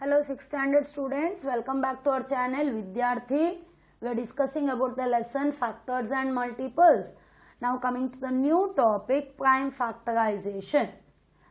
Hello 6th standard students, welcome back to our channel Vidyarthi. We are discussing about the lesson factors and multiples. Now coming to the new topic, prime factorization.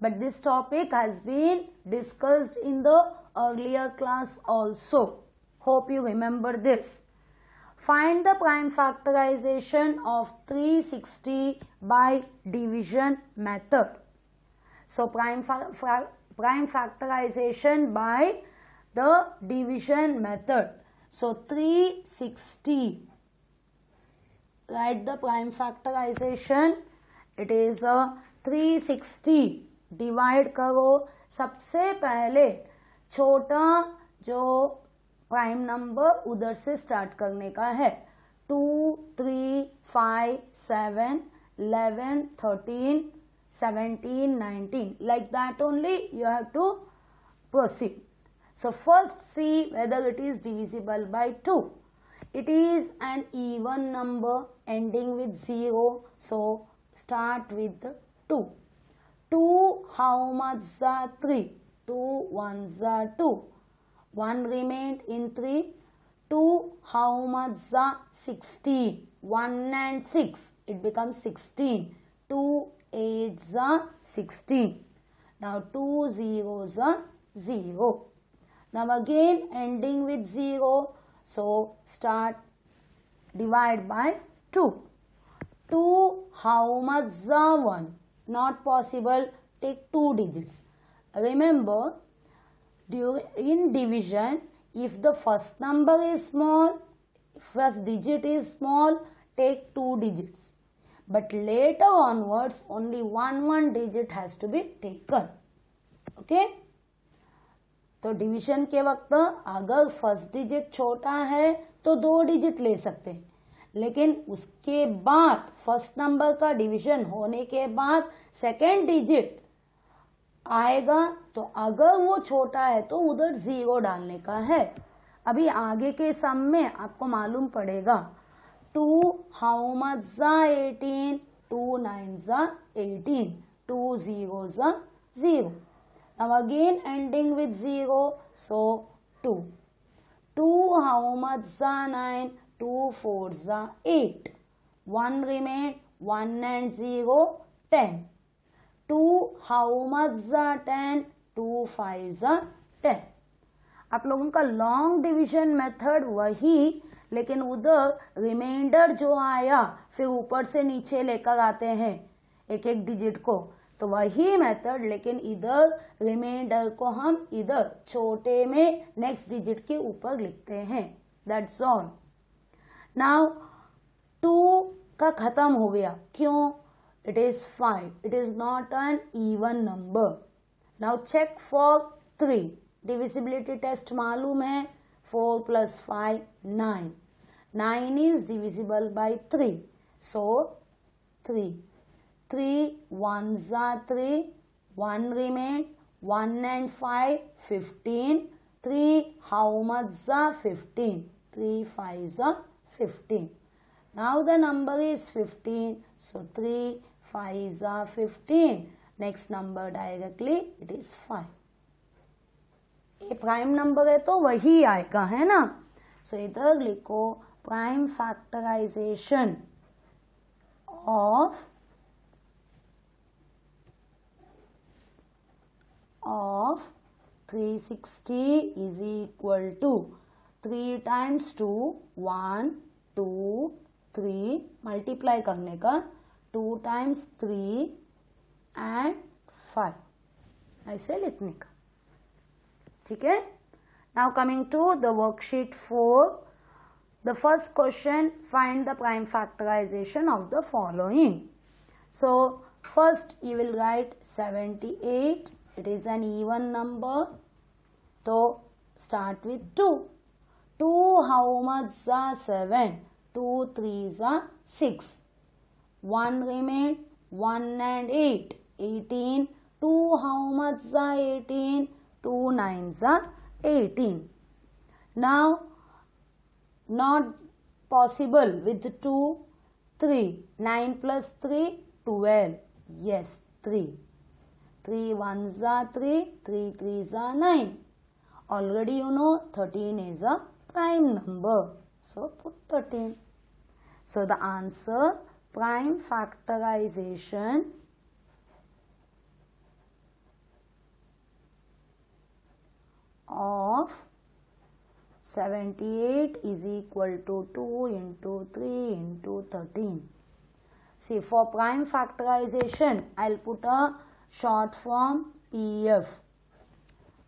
But this topic has been discussed in the earlier class also. Hope you remember this. Find the prime factorization of 360 by division method. So prime factorization by the division method. So 360, write the prime factorization. It is a 360. Divide करो. सबसे पहले छोटा जो prime number उधर से start करने का है. 2, 3, 5, 7, 11, 13, 17, 19. Like that only you have to proceed. So first see whether it is divisible by 2. It is an even number ending with 0. So start with 2. 2 how much are 3? 2 ones are 2. 1 remained in 3. 2 how much are 16? 1 and 6. It becomes 16. 2 8s are 16. Now 2 zeros are 0. Now again ending with 0. So start divide by 2. 2 how much are 1? Not possible. Take 2 digits. Remember, in division, if the first number is small, first digit is small, take 2 digits. But later onwards, only one digit has to be taken. Okay? तो division के वक्त अगर first digit छोटा है तो 2 digit ले सकते हैं, लेकिन उसके बाद फर्स्ट नंबर का डिवीजन होने के बाद सेकेंड डिजिट आएगा, तो अगर वो छोटा है तो उधर 0 डालने का है. अभी आगे के सम में आपको मालूम पड़ेगा. 2 how much are 18? 2 9s are 18. 2 zeros are 0. Now again ending with 0. So 2. 2 how much are 9? 2 4s are 8. 1 remained. 1 and 0 10. 2 how much are 10? 2 5s are 10. आप लोगों का लॉन्ग डिवीजन मेथड वही, लेकिन उधर रिमाइंडर जो आया फिर ऊपर से नीचे लेकर आते हैं एक एक डिजिट को, तो वही मेथड, लेकिन इधर रिमाइंडर को हम इधर छोटे में नेक्स्ट डिजिट के ऊपर लिखते हैं. That's all. नाउ 2 का खत्म हो गया. क्यों? It is 5. It is not an even number. Now check for 3. Divisibility test मालूम है. 4 plus 5 9. 9 is divisible by 3. So 3. 3 ones are 3. 1 remained. 1 and 5 15. 3 how much are 15? 3 5s are 15. Now the number is 15. So 3 5s are 15. Next number directly it is 5. ये prime number है तो वही आएगा, है ना. So इधर लिखो prime factorisation of 360 is equal to 3 times 2 1 2 3 multiply करने का 2 times 3 and 5 ऐसे लिखने का. ठीक है. Now coming to the worksheet 4. The first question, find the prime factorisation of the following. So first you will write 78. It is an even number, तो start with 2. 2 how much are 7? 2 3s are 6. 1 remained. 1 and 8 18. 2 how much are 18? 2 9s are 18. Now not possible with 2 3. 9 plus 3 12. Yes, 3. 3 ones are 3. 3 3s are 9. already you know 13 is a prime number. So put 13. So the answer, prime factorization of 78 is equal to 2 into 3 into 13. See, for prime factorization, I'll put a short form PF.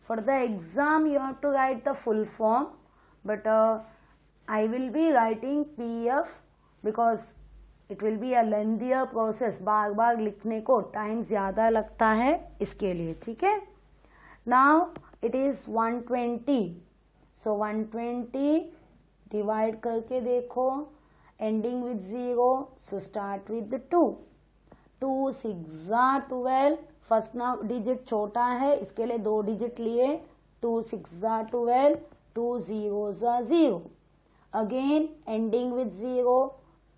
For the exam, you have to write the full form, but I will be writing PF because it will be a lengthier process. बार बार लिखने को time ज़्यादा लगता है, इसके लिए, ठीक है. Now it is 120. So 120 divide करके देखो, ending with 0, so start with the 2. 2 6 are 12. First ना डिजिट छोटा है, इसके लिए 2 डिजिट लिए. 2 6 are 12. 2 zeros are 0. Again ending with 0,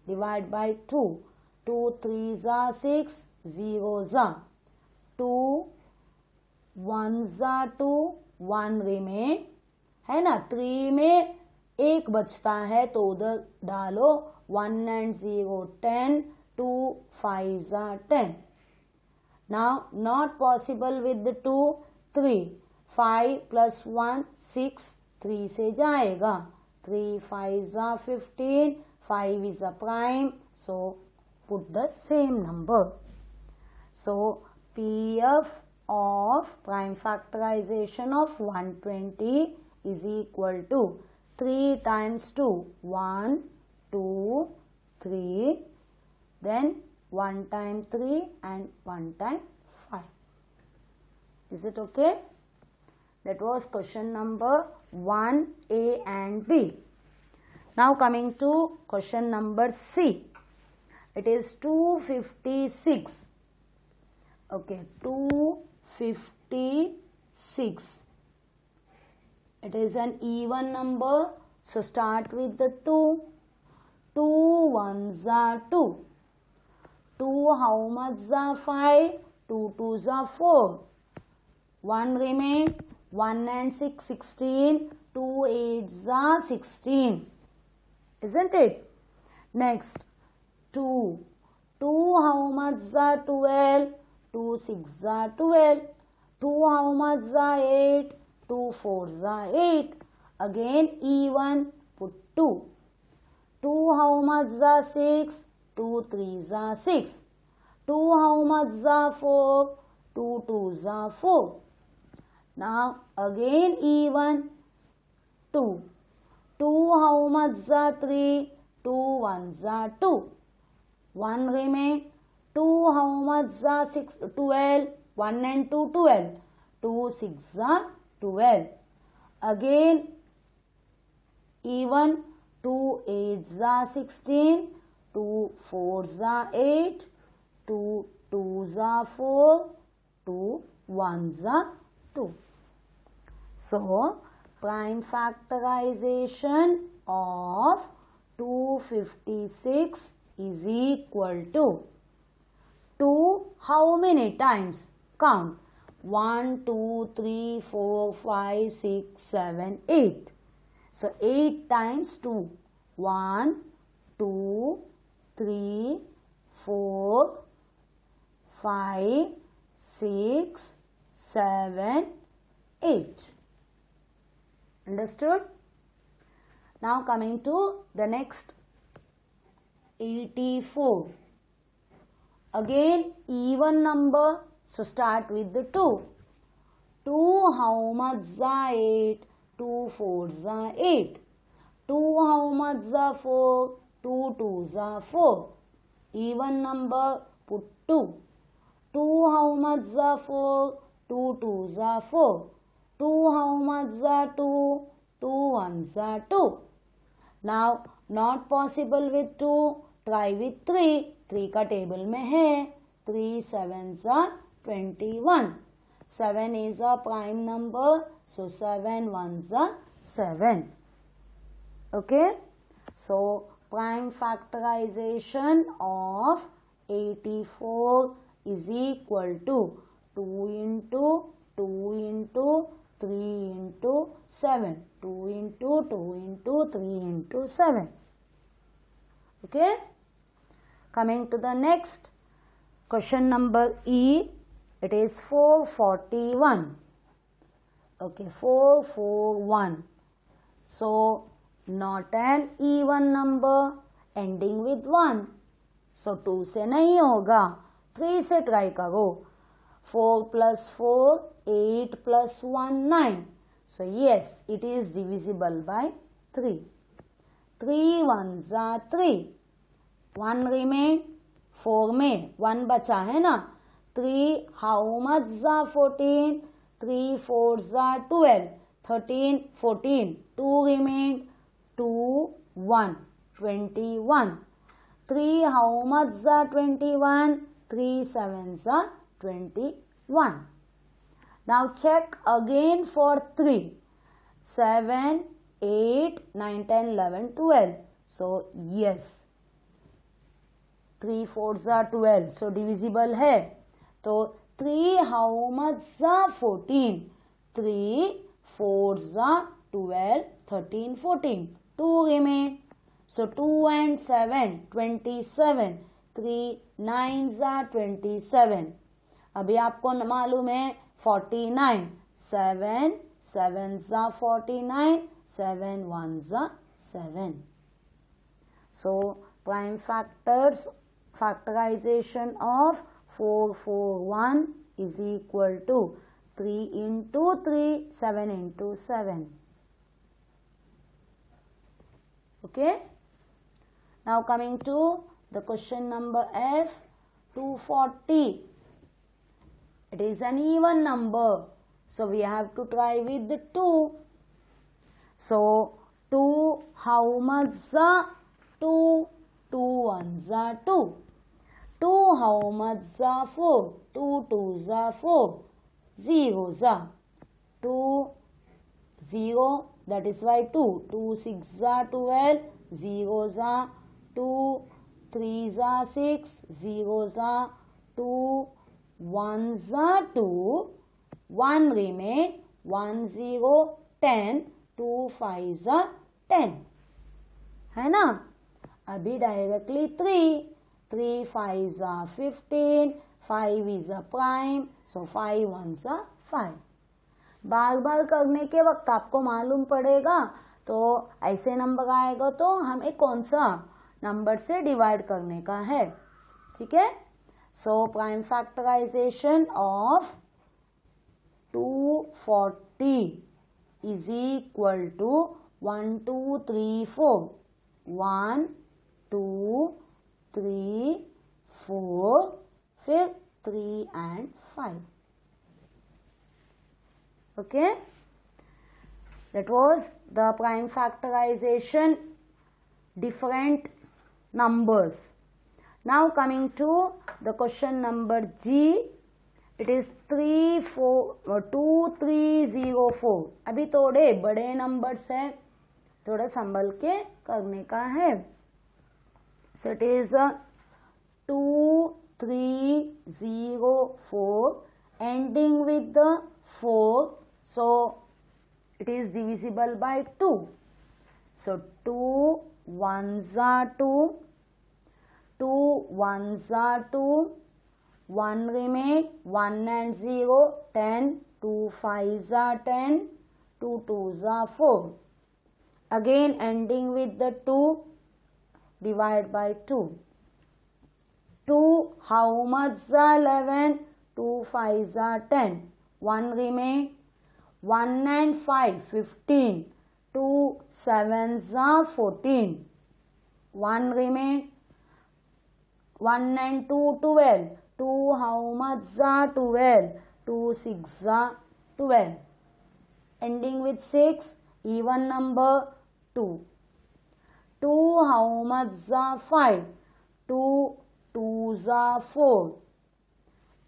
divide by 2. 2 3s are 6. Zeros are 2. 1s are 2. 1 remain है ना. 3 में 1 बचता है तो उधर डालो. 1 and 0 10. 2 5s are 10. Now not possible with the 2. 3 5 plus 1 6. 3 से जाएगा. 3 5s are 15. 5 is a prime, so put the same number. So PF of prime factorization of 120 is equal to 3 times 2, 1 2 3, then 1 time 3 and 1 time 5. Is it okay? That was question number 1A and B. Now coming to question number C. It is 256. Okay, 256. It is an even number, so start with the 2. 2 1s are 2. 2 how much are 5? 2 2s are 4. 1 remain. 1 and 6 16. 2 8s are 16. Isn't it? Next 2. 2 how much are 12? 2 6 are 12. 2 how much are 8? 2 4s are 8. Again even, put 2. 2 how much are 6? 2 3s are 6. 2 how much are 4? 2 2s are 4. Now again even, 2. 2 how much are 3? 2 1s are 2. 1 remain. 2 how much are 6? 12. 1 and 2 12. 2 6 are 12. Again even, 2 8s are 16. 2 4s are 8. 2 2s are 4. 2 1s are 2. So prime factorization of 256 is equal to 2 how many times? Count. 1 2 3 4 5 6 7 8. So 8 times 2. 1 2 3 4 5 6 7 8. Understood? Now coming to the next 84. Again even number, so start with the 2. 2 how much are 8? 2 4s are 8. 2 how much are 4? 2 2s are 4. Even number, put 2. 2 how much are 4? 2 2s are 4. 2 how much are 2? 2 1s are 2. Now not possible with 2, try with 3. 3 का table में है. 3 7s are 21. 7 is a prime number, so 7 1s are 7. Okay, so prime factorization of 84 is equal to 2 into 2 into 3 into 7. 2 into 2 into 3 into 7. Okay. Coming to the next question number E. It is 441. Okay, 441. So not an even number ending with 1. So 2 से नहीं होगा, 3 से try करो. 4 plus 4, 8 plus 1, 9. So yes, it is divisible by 3. 3 ones are 3. 1 remain. 4 में 1 बचा है ना. 3 how much are 14? 3 4s are 12. 13, 14. 2 remain. 2, 1, 21. 3 how much are 21? 3 7s are 21. Now check again for 3. 7, 8, 9, 10, 11, 12. So yes, 3 4s are 12. So divisible है. तो 3 how much are 14? 3 4s are 12, 13, 14. 2 remain. So 2 and 7, 27. 3 9s are 27. अभी आपको मालूम है 49. 7 7s are 49. 7 1s are 7. So prime factors, factorization of 441 is equal to 3 into 3, 7 into 7. Okay. Now coming to the question number F, 240. It is an even number. So we have to try with the 2. So 2 how much are 2? 2 ones are 2. 2 how much are 4? 2 2s are 4. Zeros are 2 0, that is why 2. 2 6 are 12. Zeros are 2. 3s are 6. Zeros are 2. 1s are 2. 1 remain. 1 0, 10. 2 5s are 10. है ना. अभी directly 3. 3 5s are 15. 5 is a prime. So 5 1s are 5. बार बार करने के वक्त आपको मालूम पड़ेगा तो ऐसे नंबर आएगा तो हमें कौन सा नंबर से डिवाइड करने का है. ठीक है. So prime factorisation of 240 is equal to 1 2 3 4. 1 2 3 4 फिर 3 and 5. Okay, that was the prime factorization different numbers. Now coming to the question number G, it is 2304. अभी थोड़े बड़े नंबर्स है, थोड़ा संभल के करने का है. So it is 2304 ending with the 4. So it is divisible by 2. So 2 1s are 2. 2 1s are 2. 1 remain. 1 and 0, 10. 2 5s are 10. 2 2s are 4. Again ending with the 2. Divide by 2. 2 how much are 11? 2 5s are 10. 1 remain. 1 and 5 15. 2 7s are 14. 1 remain. 1 and 2 12. 2 how much are 12? 2 6 are 12. Ending with 6. Even number 2. 2 how much are 5? 2 2s are 4.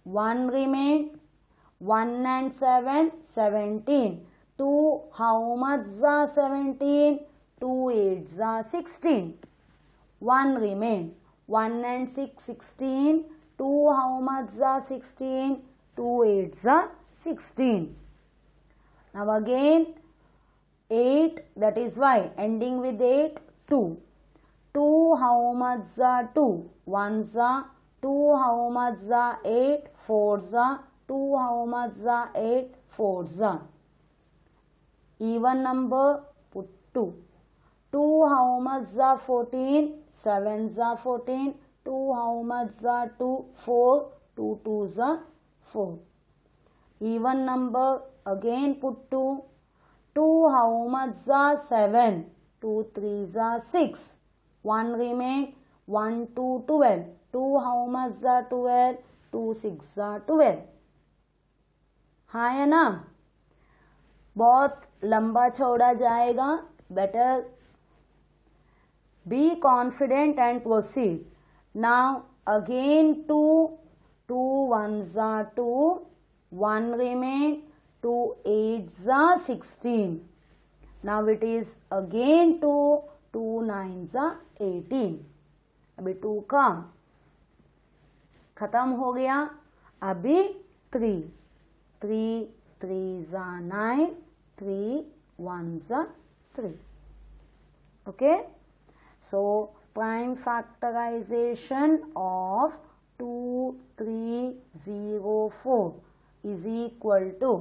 1 remain. 1 and 7 17. 2 how much are 17? 2 8s are 16. 1 remain. 1 and 6 16. 2 how much are 16? 2 8s are 16. Now again 8, that is why ending with 8, 2. 2 how much za 2? 1 za. 2 how much za 8? 4 za. 2 how much za 8? 4 za. Even number, put 2. 2 how much za 14? 7 za 14. 2 how much za 2? 4. 2 2 za 4. Even number, again put 2. 2 how much za 7? 2 3 za 6. 1 remain. 1 2 12. 2 how much za 12? 2 6 जा 12. हाँ है ना, बहुत लंबा चौड़ा जाएगा. Better be confident and proceed. Now again 2. 2 1 जा 2. 1 remain. 2 8 जा 16. Now it is again 2. 2 9 जा 18. अभी 2 का खत्म हो गया. अभी 3. 3 3 जा 9. 3 1 जा 3. Okay. So prime factorization of 2 3 0 4 is equal to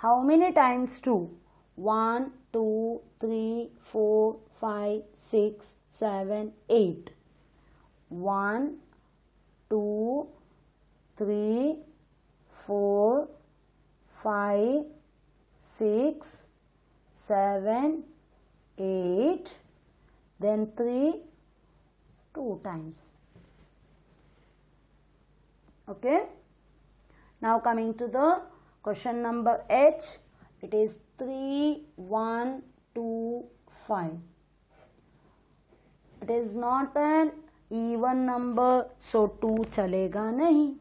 how many times 2? 1 2 3 4 5 6 7 8. 1 2 3 4 5 6 7 8. Then 3 2 times. Okay. Now coming to the question number H, it is 3 1 2 5. It is not an even number, so 2 चलेगा नहीं.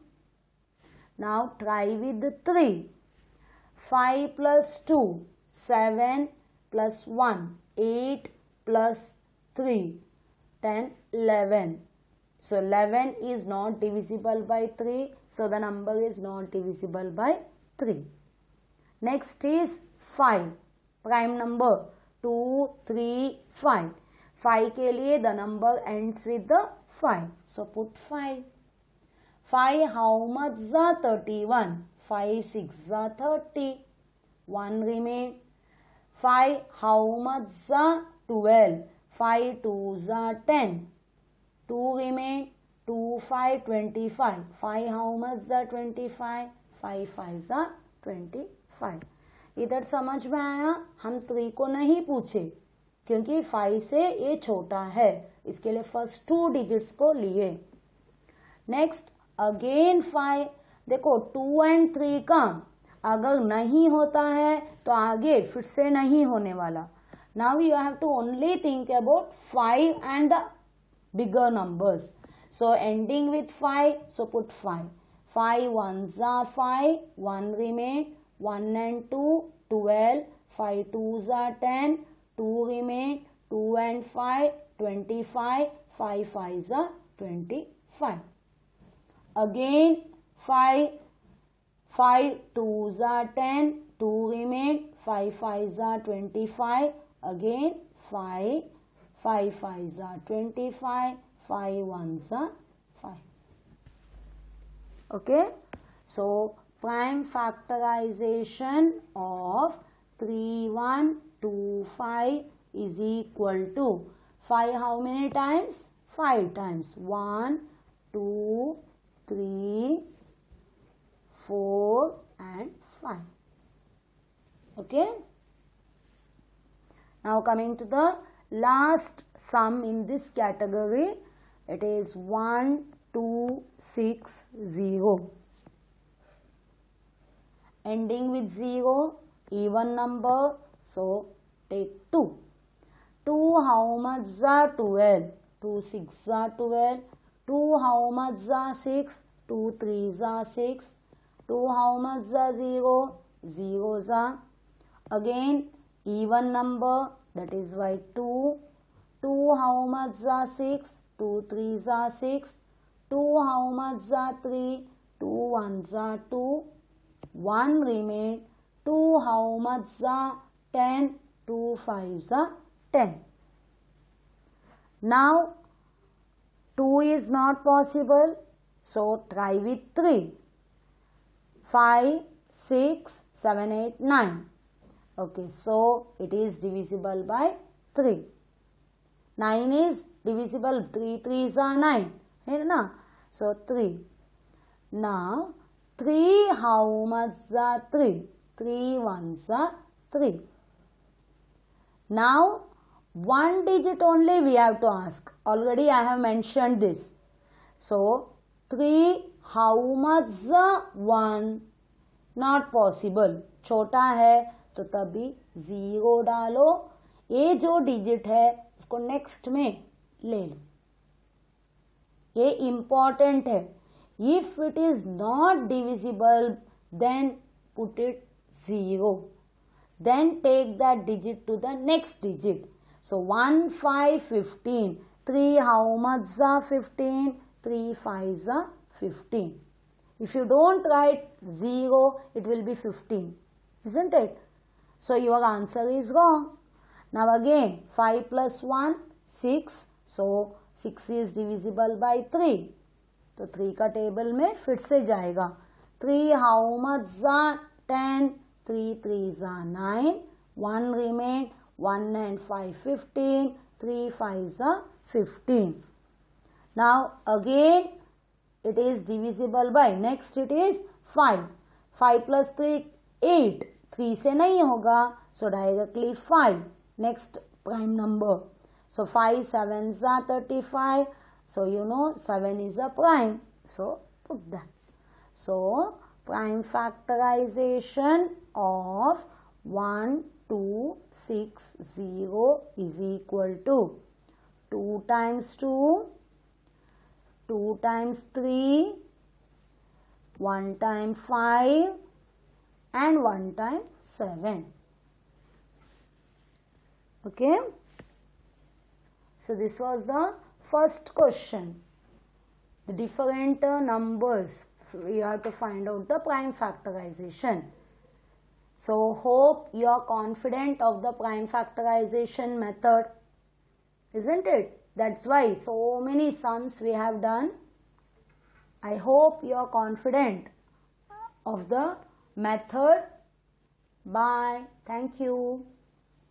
Now try with 3. 5 plus 2, 7 plus 1, 8 plus 3, 10, 11. So 11 is not divisible by 3, so the number is not divisible by 3. Next is 5, prime number. 2 3 5. 5 के लिए the number ends with the 5, so put 5. 5 how much za 31? 5 6 za 30. 1 remain. 5 how much za 12? 5 2 za 10. 2 remain. 2 5 25. 5 how much za 25? 5 5 za 25. इधर समझ में आया. हम 3 को नहीं पूछे क्योंकि 5 से ये छोटा है, इसके लिए फर्स्ट 2 डिजिट्स को लिए. Next again 5. देखो 2 एंड 3 का अगर नहीं होता है तो आगे फिर से नहीं होने वाला. Now you have to only think about 5 and the bigger numbers. So ending with 5, so put 5. 5 1 za 5. 1 remain. 1 and 2 12. 5 2 za 10. 2 remain. 2 and 5 25. 5 5 za 25. Again 5. 5 2 za 10. 2 remain. 5 5 za 25. Again 5. 5 5 za 25. 5 1 za 5. Okay. So prime factorization of 3 1 2 5 is equal to 5 how many times? 5 times. 1 2 3 4 and 5. Okay. Now coming to the last sum in this category, it is 1 2 6 0. Ending with 0, even number, so take 2. 2 how much za 12? 2 6 za 12. 2 how much za 6? 2 3 za 6. 2 how much za 0? 0 za. Again even number, that is why 2. 2 how much za 6? 2 3 za 6. 2 how much za 3? 2 1 za 2. 1 remain. 2 how much are 10? 2 5s are 10. Now 2 is not possible, so try with 3. 5, 6, 7, 8, 9. Okay, so it is divisible by 3. 9 is divisible, 3 3s are 9. है ना? So 3. Now 3 how much are 3? 3 1s are 3. Now one digit only we have to ask. Already I have mentioned this. So 3 how much are 1? Not possible. छोटा है तो तभी 0 डालो. ये जो digit है उसको नेक्स्ट में ले लो. ये इम्पॉर्टेंट है. If it is not divisible, then put it 0. Then take that digit to the next digit. So 1 5 15. 3 how much are 15? 3 5s are 15. If you don't write 0, it will be 15, isn't it? So your answer is wrong. Now again 5 plus 1 6. So 6 is divisible by 3. तो 3 का table में फिर से जाएगा. 3 how much are 10? 3 3s are 9. 1 remain. 1 and 5 15. 3 5s are 15. Now again it is divisible by, next it is 5. 5 plus 3 8. 3 से नहीं होगा, so directly 5. Next prime number. So 5 7s are 35. So you know 7 is a prime. So put that. So prime factorization of 1 2 6 0 is equal to 2 times 2, 2 times 3, 1 times 5 and 1 times 7. Okay. So this was the first question. The different numbers, we have to find out the prime factorization. So hope you are confident of the prime factorization method, isn't it? That's why so many sums we have done. I hope you are confident of the method. Bye. Thank you.